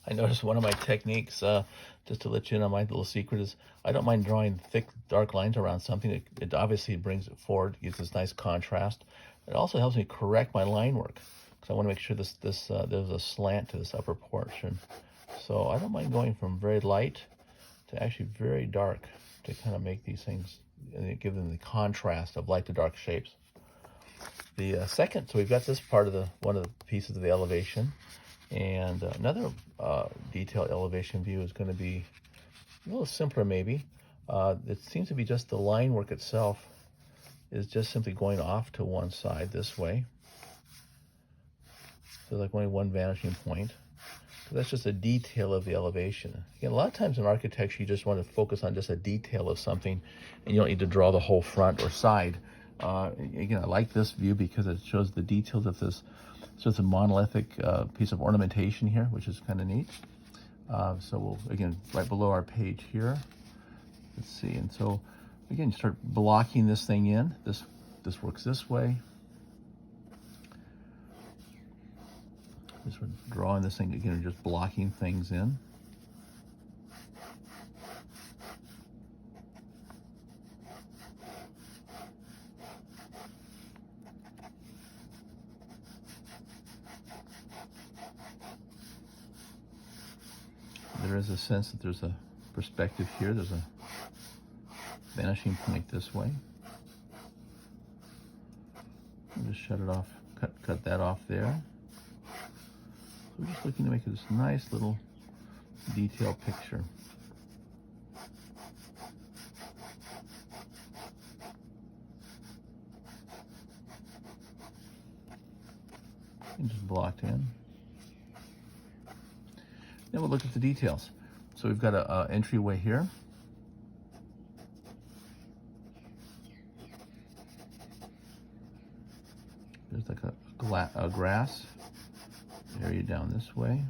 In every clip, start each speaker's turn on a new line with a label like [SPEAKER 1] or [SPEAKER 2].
[SPEAKER 1] I noticed one of my techniques, just to let you in on my little secret, is I don't mind drawing thick, dark lines around something. It obviously brings it forward, gives this nice contrast. It also helps me correct my line work because I want to make sure there's a slant to this upper portion. So I don't mind going from very light to actually very dark to kind of make these things and give them the contrast of light to dark shapes. The second, so we've got this part of one of the pieces of the elevation. And another detailed elevation view is going to be a little simpler maybe. It seems to be just the line work itself is just simply going off to one side this way. So like only one vanishing point. So that's just a detail of the elevation. Again, a lot of times in architecture, you just want to focus on just a detail of something, and you don't need to draw the whole front or side. Again, I like this view because it shows the details of this. So it's a monolithic piece of ornamentation here, which is kind of neat. So we'll, again, right below our page here, let's see. And so, again, you start blocking this thing in. This works this way. Just drawing this thing, again, just blocking things in. There is a sense that there's a perspective here. There's a vanishing point this way. I'll just shut it off, cut that off there. So we're just looking to make this nice little detailed picture. And just blocked in. Then we'll look at the details. So we've got an entryway here. There's like a grass area down this way.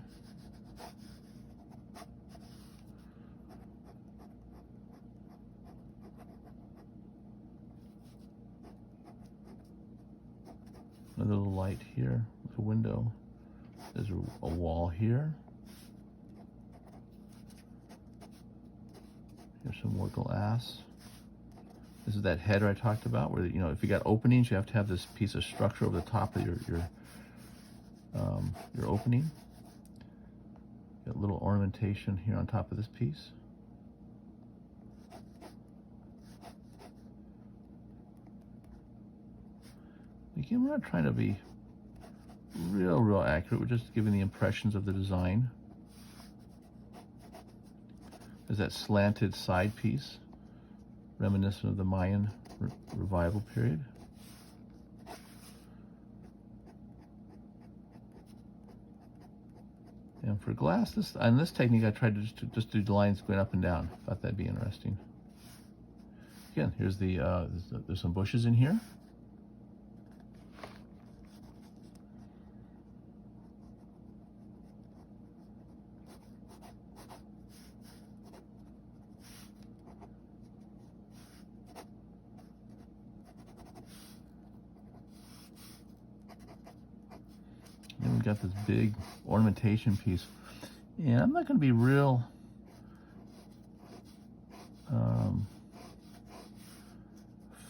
[SPEAKER 1] Another little light here with a window. There's a wall here. Here's some more glass. This is that header I talked about, where if you got openings, you have to have this piece of structure over the top of your opening. Got a little ornamentation here on top of this piece. Again, we're not trying to be real accurate. We're just giving the impressions of the design. There's that slanted side piece, reminiscent of the Mayan revival period. And for glass, on this technique, I tried to just do the lines going up and down. Thought that'd be interesting. Again, here's there's some bushes in here. And we've got this big ornamentation piece. And I'm not going to be real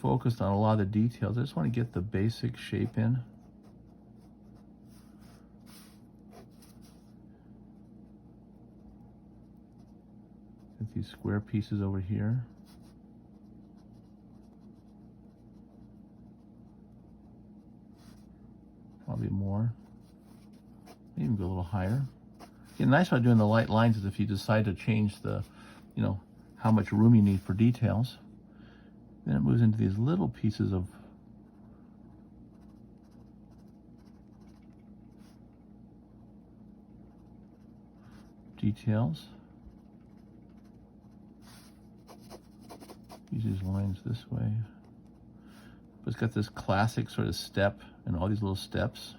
[SPEAKER 1] focused on a lot of the details. I just want to get the basic shape in. Get these square pieces over here. Probably more. Maybe go a little higher. The nice about doing the light lines is if you decide to change the, how much room you need for details, then it moves into these little pieces of details. Use these lines this way. But it's got this classic sort of step and all these little steps.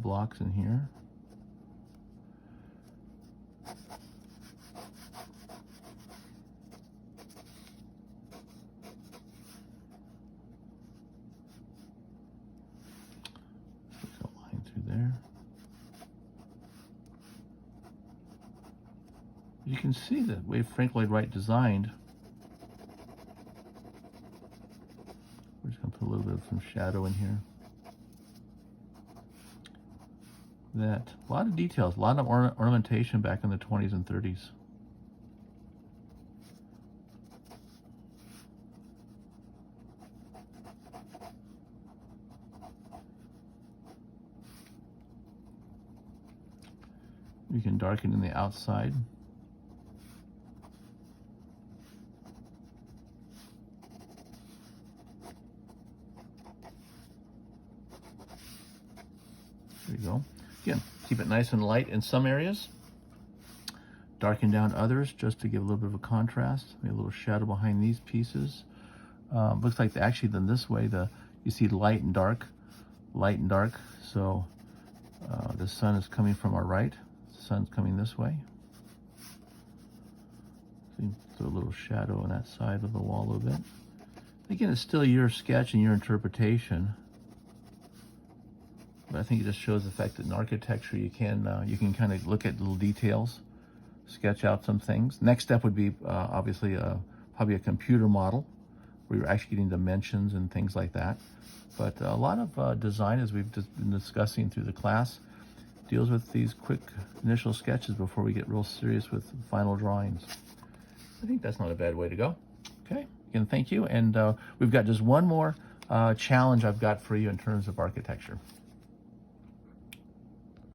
[SPEAKER 1] blocks in here. Put a line through there. You can see the way Frank Lloyd Wright designed. We're just going to put a little bit of some shadow in here. That a lot of details, a lot of ornamentation back in the 20s and 30s. We can darken in the outside. There you go. Again, keep it nice and light in some areas. Darken down others just to give a little bit of a contrast. Maybe a little shadow behind these pieces. Looks like actually then this way, you see light and dark. So the sun is coming from our right. The sun's coming this way. So you put a little shadow on that side of the wall a little bit. Again, it's still your sketch and your interpretation. But I think it just shows the fact that in architecture you can kind of look at little details, sketch out some things. Next step would be obviously probably a computer model where you're actually getting dimensions and things like that. But a lot of design, as we've just been discussing through the class, deals with these quick initial sketches before we get real serious with final drawings. I think that's not a bad way to go. Okay, again, thank you. And we've got just one more challenge I've got for you in terms of architecture.